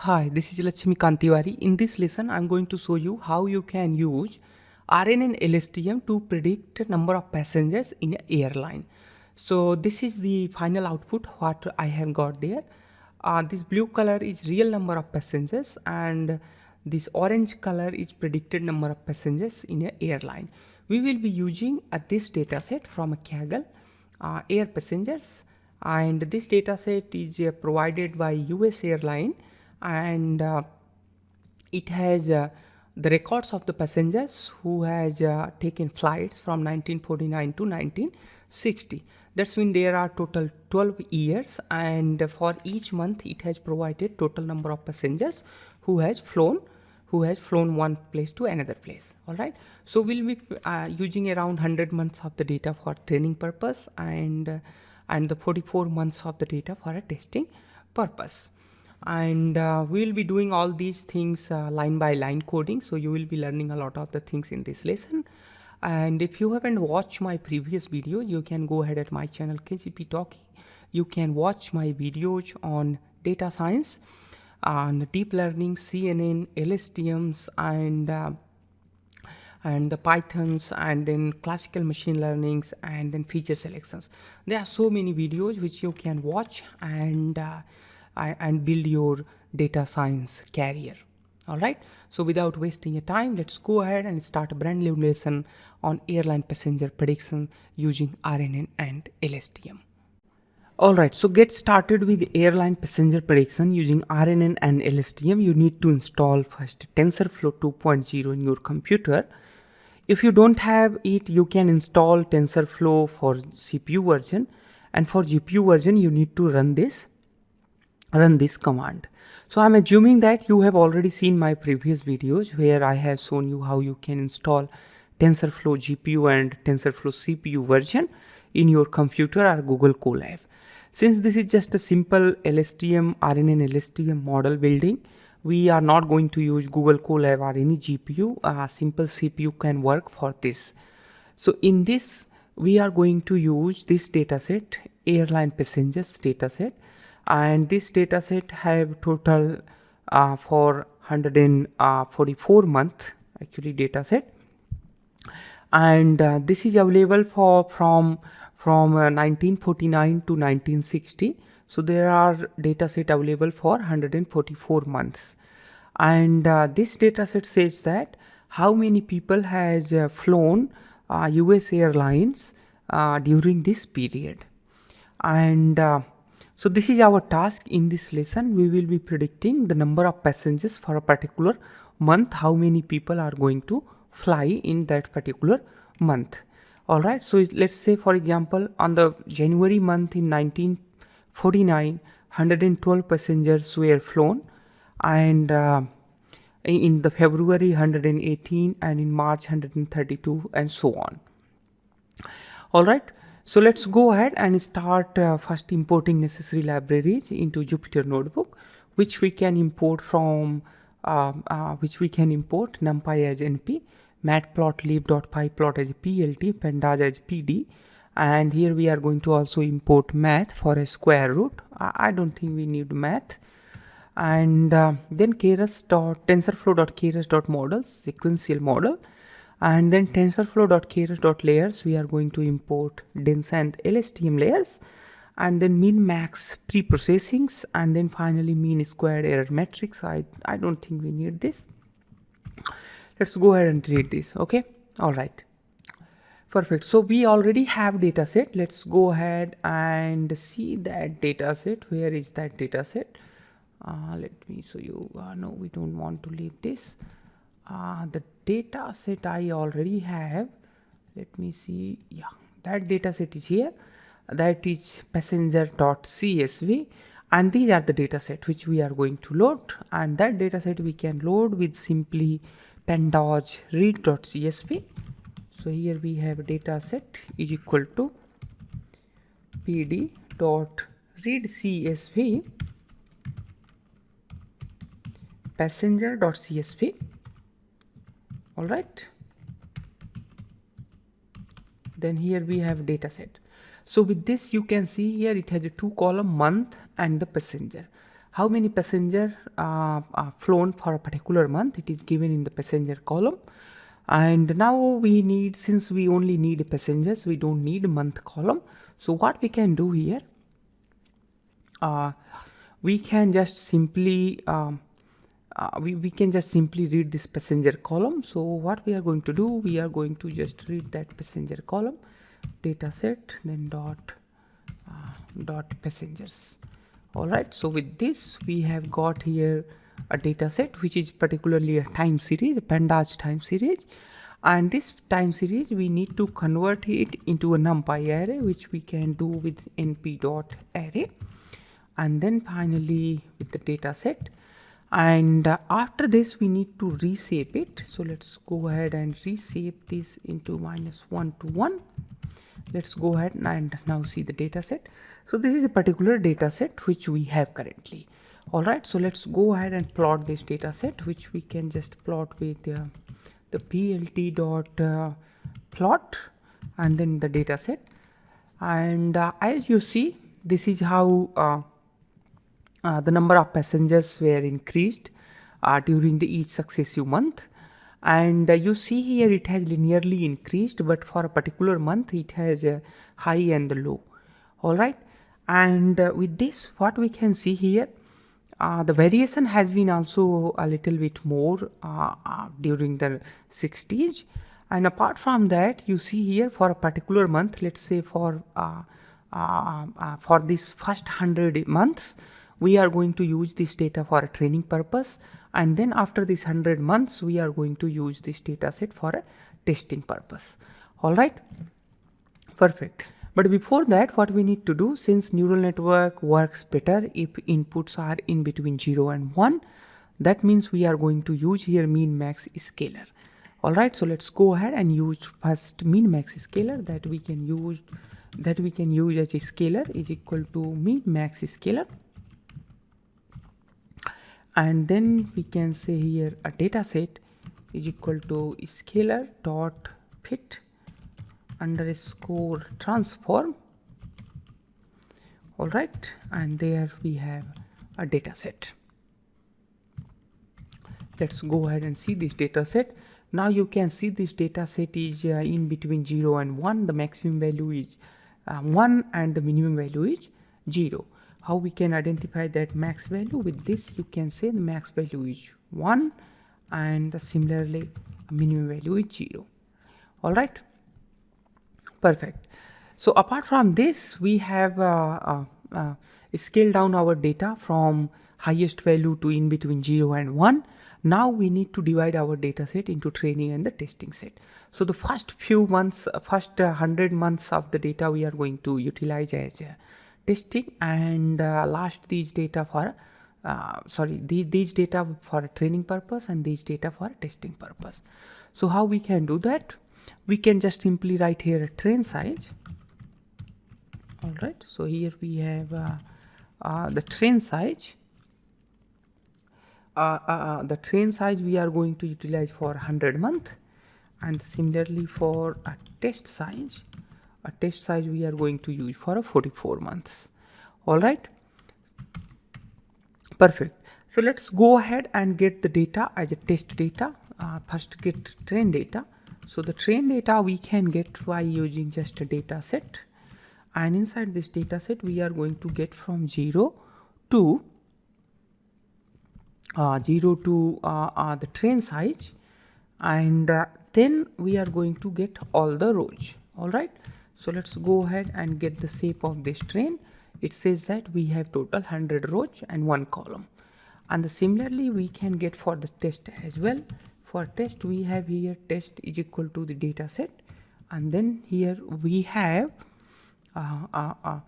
Hi, this is Lakshmi Kantiwari. In this lesson, I'm going to show you how you can use RNN-LSTM to predict number of passengers in an airline. So this is the final output what I have got there. This blue color is real number of passengers and this orange color is predicted number of passengers in an airline. We will be using this dataset from a Kaggle air passengers, and this dataset is provided by US Airline, and it has the records of the passengers who has taken flights from 1949 to 1960. That's when there are total 12 years, and for each month it has provided total number of passengers who has flown one place to another place. All right, so we'll be using around 100 months of the data for training purpose, and the 44 months of the data for a testing purpose. And we will be doing all these things line by line coding, so you will be learning a lot of the things in this lesson. And if you haven't watched my previous video, you can go ahead at my channel KGP Talkie. You can watch my videos on data science, on deep learning, CNN, LSTMs, and the Pythons, and then classical machine learnings, and then feature selections. There are so many videos which you can watch and build your data science career. All right, so without wasting your time, let's go ahead and start a brand new lesson on airline passenger prediction using RNN and LSTM. All right, so get started with airline passenger prediction using RNN and LSTM. You need to install first TensorFlow 2.0 in your computer. If you don't have it, you can install TensorFlow for CPU version, and for GPU version you need to run this command. So I'm assuming that you have already seen my previous videos where I have shown you how you can install TensorFlow GPU and TensorFlow CPU version in your computer or Google Colab. Since this is just a simple LSTM, RNN LSTM model building, we are not going to use Google Colab or any GPU. Simple CPU can work for this. So in this, we are going to use this dataset, airline passengers dataset, and this dataset have total for 144 month actually dataset, and this is available for from 1949 to 1960. So there are dataset available for 144 months, and this dataset says that how many people has flown US Airlines during this period. And so this is our task in this lesson. We will be predicting the number of passengers for a particular month, how many people are going to fly in that particular month. All right, so let's say for example on the January month in 1949, 112 passengers were flown, and in the February 118, and in March 132, and so on. All right, so let's go ahead and start first importing necessary libraries into Jupyter Notebook, which we can import from NumPy as NP, matplotlib.pyplot as plt, pandas as pd, and here we are going to also import math for a square root. I don't think we need math. And then TensorFlow.keras.models, sequential model, and then TensorFlow.keras.layers, we are going to import dense and LSTM layers, and then min max pre-processings, and then finally mean squared error matrix. I don't think we need this. Let's go ahead and delete this. Okay, all right, perfect. So we already have dataset. Let's go ahead and see that dataset. Where is that dataset? Let me show you. No, we don't want to leave this. The data set I already have. Let me see. Yeah, that data set is here. That is passenger.csv, and these are the data set which we are going to load, and that data set we can load with simply pandas read.csv. So here we have data set is equal to pd.readcsv passenger.csv. all right, then here we have data set. So with this you can see here it has a 2 column month and the passenger. how many passenger are flown for a particular month. It is given in the passenger column. And now we need, since we only need passengers, we don't need month column. So what we can do here, we can just simply we can just simply read this passenger column. So what we are going to do, we are going to just read that passenger column, dataset, then dot passengers. All right, so with this we have got here a dataset which is particularly a time series, a pandas time series, and this time series we need to convert it into a numpy array, which we can do with np.array, and then finally with the dataset. And after this we need to reshape it. So let's go ahead and reshape this into -1 to 1. Let's go ahead and now see the dataset. So this is a particular dataset which we have currently. All right, so let's go ahead and plot this dataset, which we can just plot with the plt dot plot and then the dataset. And as you see, this is how the number of passengers were increased during each successive month. And you see here it has linearly increased, but for a particular month it has a high and the low. All right, and with this what we can see here, the variation has been also a little bit more during the 60s. And apart from that, you see here for a particular month, let's say for this first 100 months, we are going to use this data for a training purpose, and then after this 100 months we are going to use this data set for a testing purpose. All right, perfect. But before that, what we need to do, since neural network works better if inputs are in between 0 and 1, that means we are going to use here min max scalar. All right, so let's go ahead and use first min max scalar that we can use as a scalar is equal to min max scalar. And then we can say here a data set is equal to scalar dot fit underscore transform. All right, and there we have a data set. Let's go ahead and see this data set. Now you can see this data set is in between 0 and 1. The maximum value is 1 and the minimum value is 0. How we can identify that max value? With this you can say the max value is 1 and similarly minimum value is 0. All right, perfect. So apart from this, we have scaled down our data from highest value to in between 0 and 1. Now we need to divide our data set into training and the testing set. So the first few months, first 100 months of the data we are going to utilize as testing, and last these data for these data for a training purpose and these data for a testing purpose. So how we can do that? We can just simply write here a train size. All right, so here we have the train size. The train size we are going to utilize for 100 month, and similarly for a test size we are going to use for a 44 months. All right, perfect. So let's go ahead and get the data as a test data. First get train data. So the train data we can get by using just a data set, and inside this data set we are going to get from 0 to the train size, and then we are going to get all the rows. All right, so let's go ahead and get the shape of this train. It says that we have total 100 rows and 1 column, and similarly we can get for the test as well. For test we have here test is equal to the data set, and then here we have a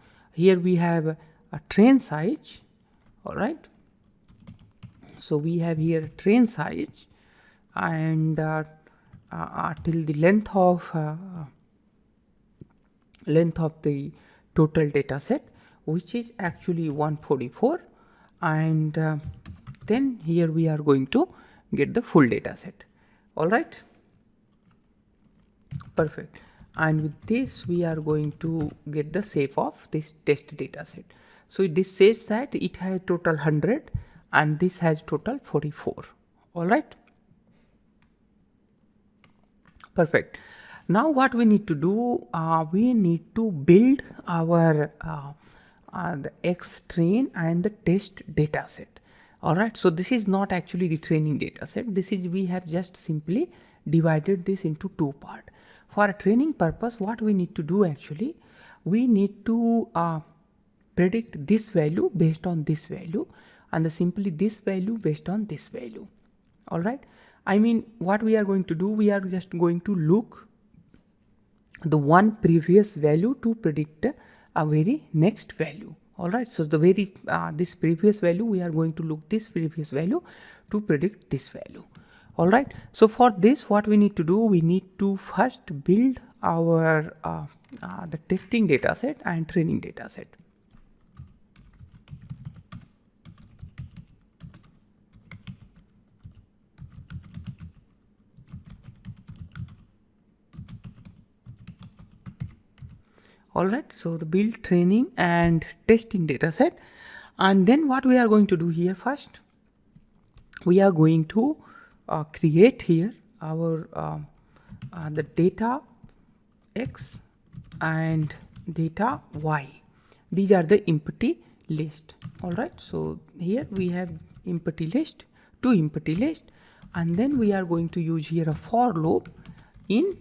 train size. All right, so we have here train size, and till the length of the total data set, which is actually 144, and then here we are going to get the full data set. All right, perfect. And with this we are going to get the shape of this test data set. So this says that it has total 100 and this has total 44. All right. Perfect. Now what we need to do, we need to build our the X train and the test data set. All right. So this is not actually the training data set. This is, we have just simply divided this into two parts. For a training purpose, what we need to do actually, we need to predict this value based on this value and simply this value based on this value. All right. I mean, what we are going to do, we are just going to look the one previous value to predict a very next value. All right. So the very this previous value, we are going to look this previous value to predict this value. All right. So for this, what we need to do, we need to first build our the testing data set and training data set. All right, so the build, training and testing data set, and then what we are going to do here first, we are going to create here our the data X and data Y. These are the empty list. All right, so here we have empty list, two empty list, and then we are going to use here a for loop in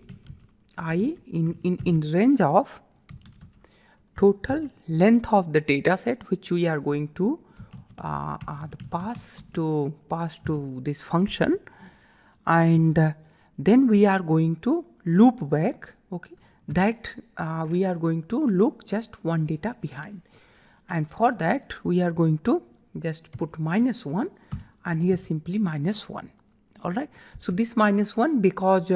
in range of total length of the data set, which we are going to pass to this function, and then we are going to loop back. Okay, that we are going to look just one data behind, and for that we are going to just put -1 and here simply -1. All right, so this -1 because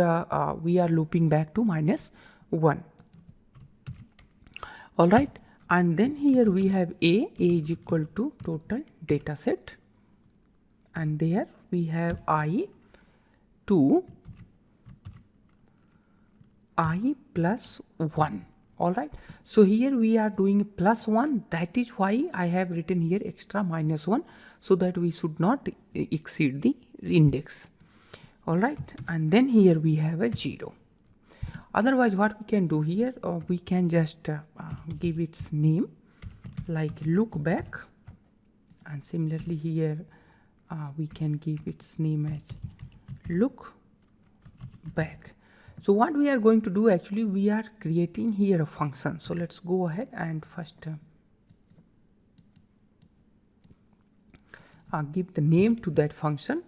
we are looping back to -1. All right, and then here we have a is equal to total data set, and there we have I to I plus 1. All right, so here we are doing +1, that is why I have written here extra -1, so that we should not exceed the index. All right, and then here we have a 0. Otherwise, what we can do here, we can just give its name like look back, and similarly here we can give its name as look back. So what we are going to do, actually we are creating here a function. So let's go ahead and first give the name to that function.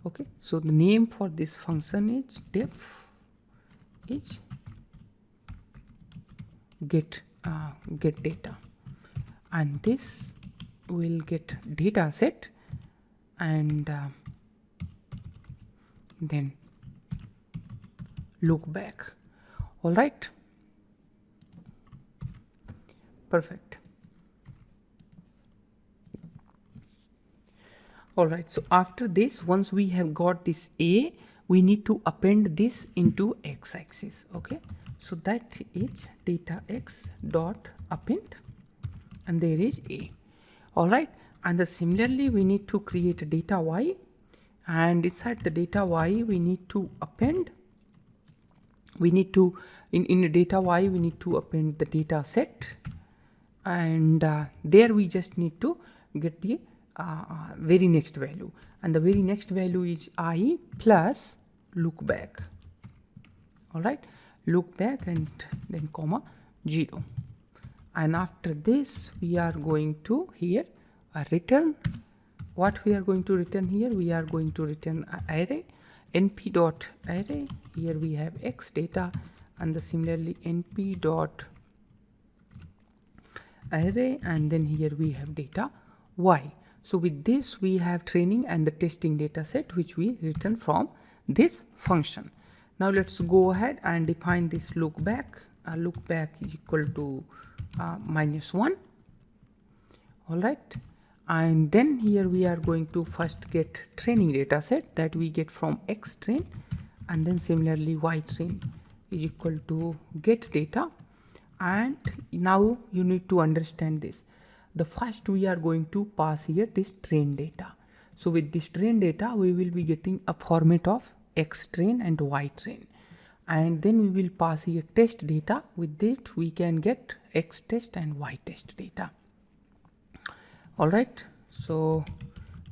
Okay, so the name for this function is def is get data, and this will get data set, and then look back. All right, perfect. All right, so after this, once we have got this A, we need to append this into x-axis. Okay, so that is data x dot append, and there is A. All right, and similarly we need to create a data y, and inside the data y we need to append, we need to in the data y we need to append the data set, and there we just need to get the very next value, and the very next value is I plus look back. All right, look back and then comma 0, and after this we are going to here return. What we are going to return here, we are going to return array np dot array. Here we have x data, and similarly np dot array, and then here we have data y. So with this we have training and the testing data set, which we return from this function. Now let's go ahead and define this look back. Look back is equal to -1. All right, and then here we are going to first get training data set that we get from x train, and then similarly y train is equal to get data. And now you need to understand this. the first we are going to pass here this train data. So with this train data, we will be getting a format of X train and Y train. And then we will pass here test data. With it, we can get X test and Y test data. All right. So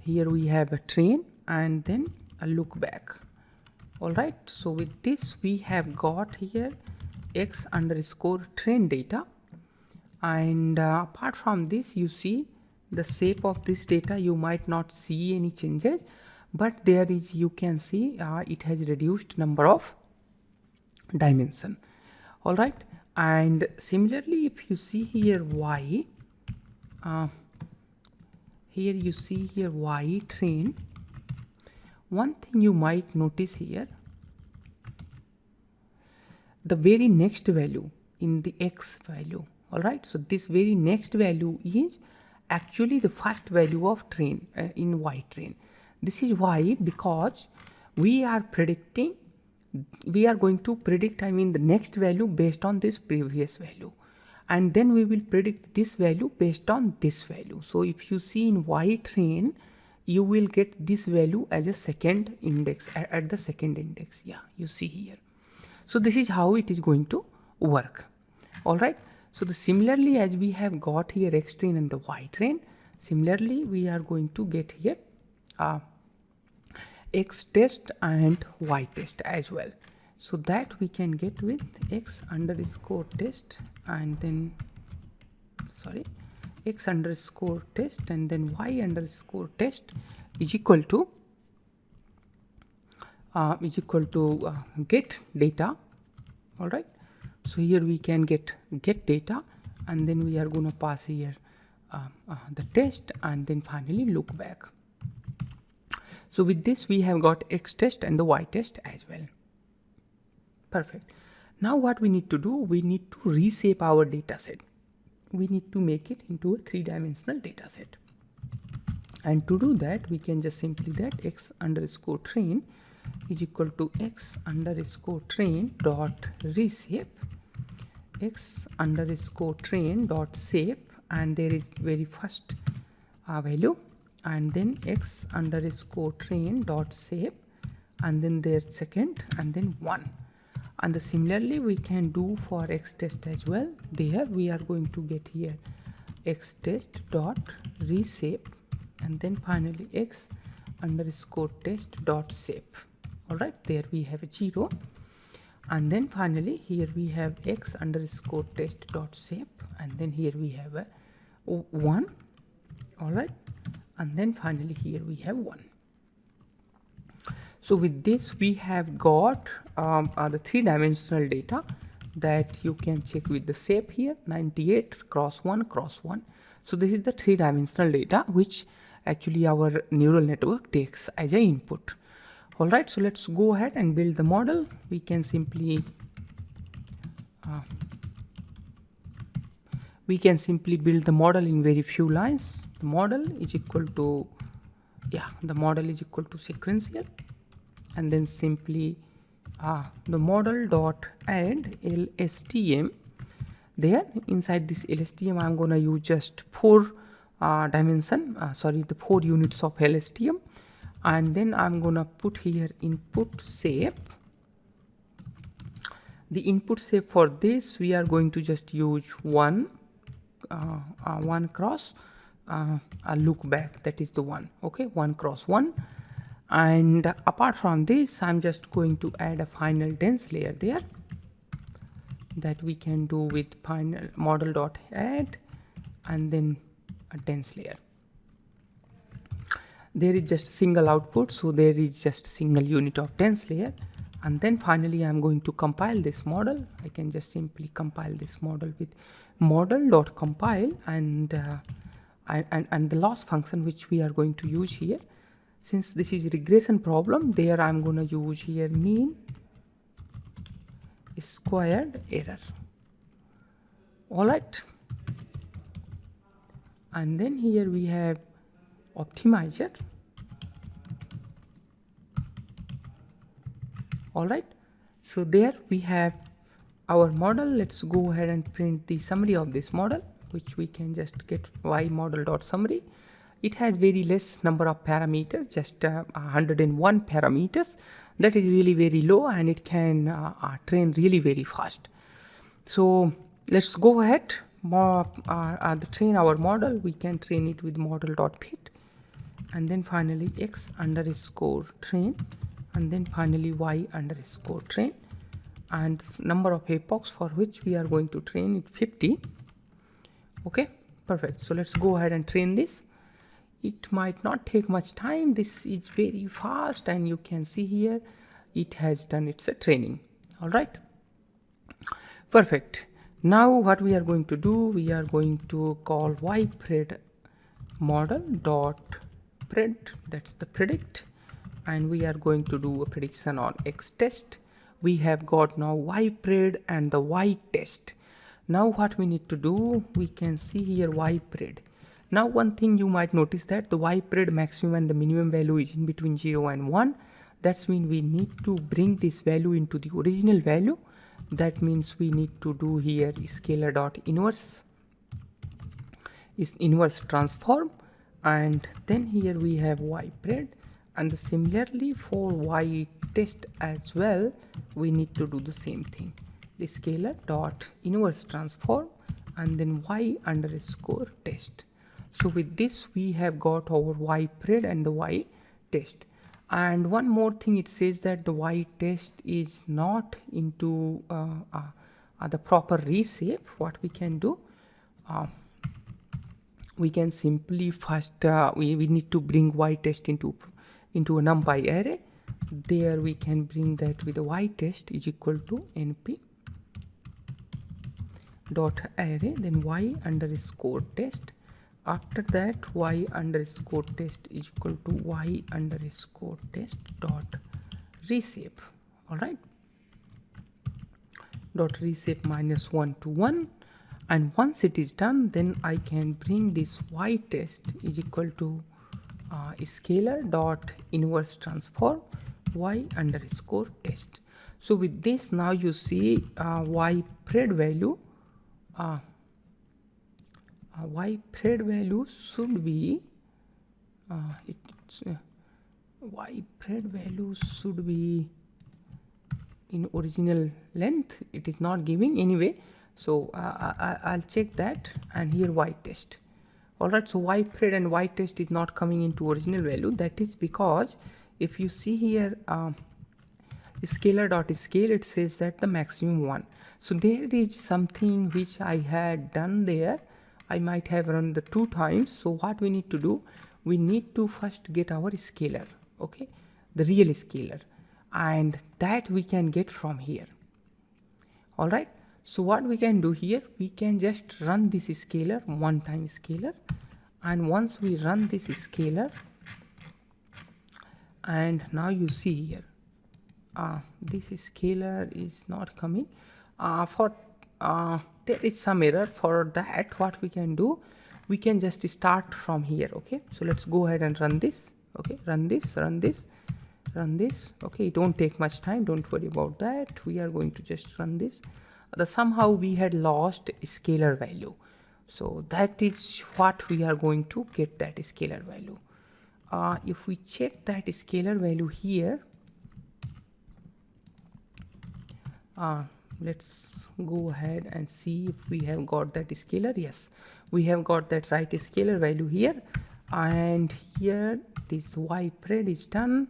here we have a train and then a look back. All right. So with this, we have got here X underscore train data. And apart from this, you see the shape of this data, you might not see any changes, but there is, you can see it has reduced number of dimension. All right. And similarly, if you see here Y, here you see here Y train, one thing you might notice here, the very next value in the X value. All right. So this very next value is actually the first value of train in Y train. This is why, because we are predicting, we are going to predict, I mean, the next value based on this previous value. And then we will predict this value based on this value. So if you see in Y train, you will get this value as a second index at the second index. Yeah, you see here. So this is how it is going to work. All right. So similarly, as we have got here X train and the Y train, similarly we are going to get here X test and Y test as well. So that we can get with X underscore test and then, sorry, X underscore test and then Y underscore test is equal to get data. All right. So here we can get data, and then we are going to pass here the test and then finally look back. So with this, we have got X test and the Y test as well. Perfect. Now what we need to do, we need to reshape our data set. We need to make it into a three-dimensional data set. And to do that, we can just simply that X underscore train is equal to X underscore train dot reshape, X underscore train dot shape, and there is very first value, and then X underscore train dot shape, and then their second, and then 1. And similarly we can do for X test as well. There we are going to get here X test dot reshape, and then finally X underscore test dot shape. All right, there we have a 0, and then finally here we have X underscore test dot shape, and then here we have a 1. All right, and then finally here we have 1. So with this, we have got the three-dimensional data that you can check with the shape here, 98 cross 1 cross 1. So this is the three-dimensional data which actually our neural network takes as an input. All right, so let's go ahead and build the model. We can simply build the model in very few lines. The model is equal to, the model is equal to sequential, and then simply the model dot add LSTM. There inside this LSTM, I'm gonna use just 4 the 4 units of LSTM, and then I'm gonna put here input shape. The input shape for this, we are going to just use 1 cross a look back, that is the 1. Okay, 1 cross 1. And apart from this, I'm just going to add a final dense layer there that we can do with final model dot add and then a dense layer. There is just a single output, so there is just a single unit of dense layer. And then finally I'm going to compile this model. I can just simply compile this model with model dot compile and the loss function which we are going to use here. Since this is a regression problem, there I'm going to use here mean squared error. All right, and then here we have optimizer. All right, so there we have our model. Let's go ahead and print the summary of this model. which we can just get y model dot summary. It has very less number of parameters, just 101 parameters. That is really very low, and it can train really very fast. So let's go ahead, train our model. We can train it with model.fit, and then finally x underscore train, and then finally y underscore train, and number of epochs for which we are going to train it 50. Okay, perfect. So let's go ahead and train this. It might not take much time. This is very fast, and you can see here it has done its training. All right, perfect. Now what we are going to do, we are going to call ypred model dot pred, that's the predict, and we are going to do a prediction on x test. We have got now ypred and the y test. Now what we need to do, we can see here ypred. Now one thing you might notice that the ypred maximum and the minimum value is in between 0 and 1. That means we need to bring this value into the original value. That means we need to do here scalar dot inverse is inverse transform, and then here we have ypred, and similarly for y test as well we need to do the same thing, the scalar dot inverse transform and then y underscore test. So with this we have got our ypred and the y test. And one more thing, it says that the y test is not into the proper reshape. What we can do, we can simply first we need to bring y test into a numpy array. There we can bring that with the y test is equal to np dot array, then y underscore test. After that y underscore test is equal to y underscore test dot reshape. All right, dot reshape -1 to 1, and once it is done, then I can bring this y test is equal to scalar dot inverse transform y underscore test. So with this now you see ypred value ypred value should be ypred value should be in original length. It is not giving anyway, so I'll check that, and here y test. All right, so ypred and y test is not coming into original value. That is because if you see here scalar dot scale, it says that the maximum 1. So there is something which I had done there. I might have run the 2 times. So what we need to do, we need to first get our scalar, okay, the real scalar, and that we can get from here. All right, so what we can do here, we can just run this scalar, one time scalar, and once we run this scalar, and now you see here this scalar is not coming. There is some error. For that, what we can do, we can just start from here. Okay, so let's go ahead and run this. Okay, run this. Okay, it won't take much time, don't worry about that. We are going to just run this. Somehow we had lost scalar value, so that is what we are going to get, that scalar value. If we check that scalar value here, let's go ahead and see if we have got that scalar. Yes, we have got that right scalar value here, and here this ypred is done,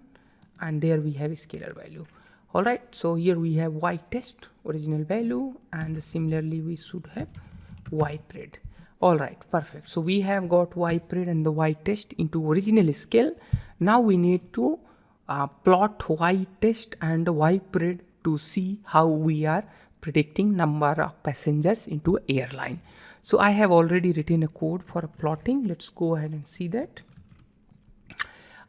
and there we have a scalar value. All right, so here we have y test original value, and similarly we should have ypred. All right, perfect. So we have got ypred and the y test into original scale. Now we need to plot y test and ypred to see how we are predicting number of passengers into airline. So I have already written a code for plotting. Let's go ahead and see that.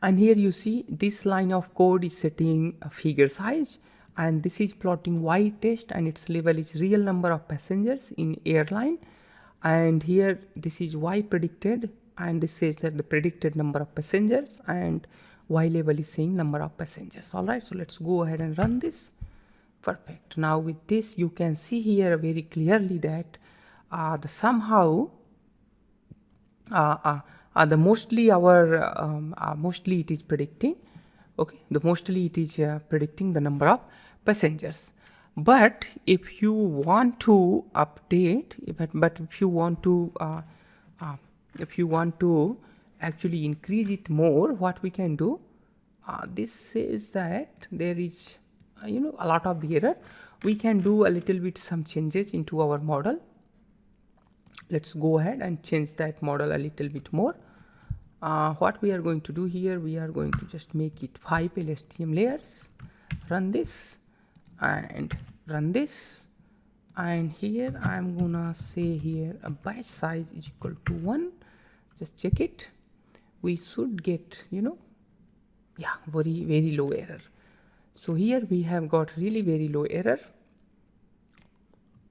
And here you see this line of code is setting a figure size, and this is plotting y test, and its level is real number of passengers in airline. And here this is y predicted, and this says that the predicted number of passengers, and y level is saying number of passengers. All right, so let's go ahead and run this. Perfect. Now with this you can see here very clearly that somehow the mostly mostly it is predicting, okay, the mostly it is predicting the number of passengers. But if you want to update, but if you want to actually increase it more, what we can do, this says that there is a lot of the error. We can do a little bit some changes into our model. Let's go ahead and change that model a little bit more. What we are going to do here, we are going to just make it 5 LSTM layers, run this and run this, and here I'm gonna say here a batch size is equal to 1. Just check it. We should get very low error. So here we have got really very low error.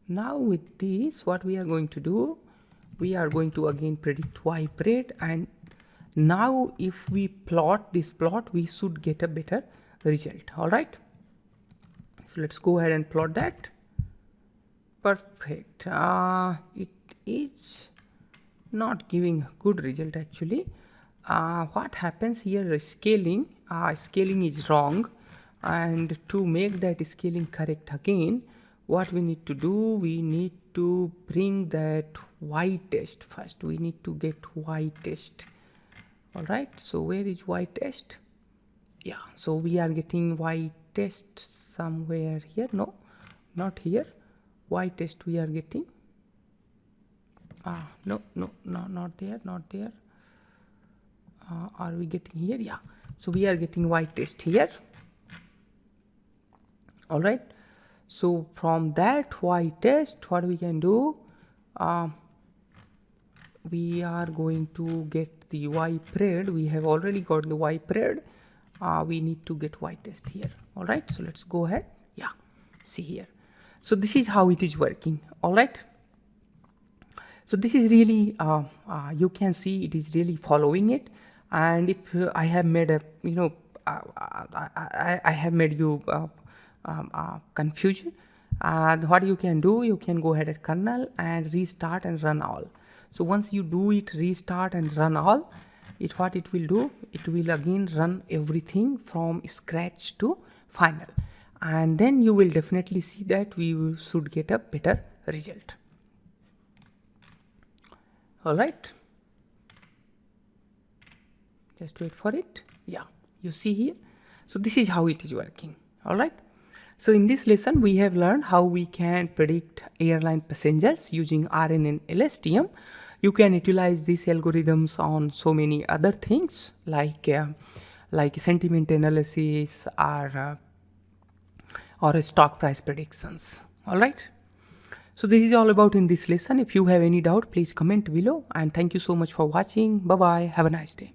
Now with this, what we are going to do, we are going to again predict Y parade, and now if we plot this plot, we should get a better result. All right, so let's go ahead and plot that. Perfect. It is not giving a good result actually. What happens here is scaling is wrong, and to make that scaling correct again, what we need to do, we need to bring that Y test first. We need to get Y test. All right, so where is Y test? Yeah, so we are getting Y test somewhere here. No, not here. Y test we are getting. No, not there. Are we getting here? Yeah, so we are getting Y test here. All right, so from that Y test, what we can do, we are going to get the Y parade. We have already got the Y parade. We need to get Y test here. All right, so let's go ahead. Yeah, see here. So this is how it is working. All right, so this is really you can see it is really following it. And if I have made a I have made you confusion, what you can do, you can go ahead at kernel and restart and run all. So once you do it, restart and run all, what it will do, it will again run everything from scratch to final, and then you will definitely see that we should get a better result. All right, just wait for it. Yeah, you see here. So this is how it is working. All right, so in this lesson we have learned how we can predict airline passengers using RNN-LSTM. You can utilize these algorithms on so many other things like sentiment analysis or stock price predictions. All right, so this is all about in this lesson. If you have any doubt, please comment below, and thank you so much for watching. Bye bye, have a nice day.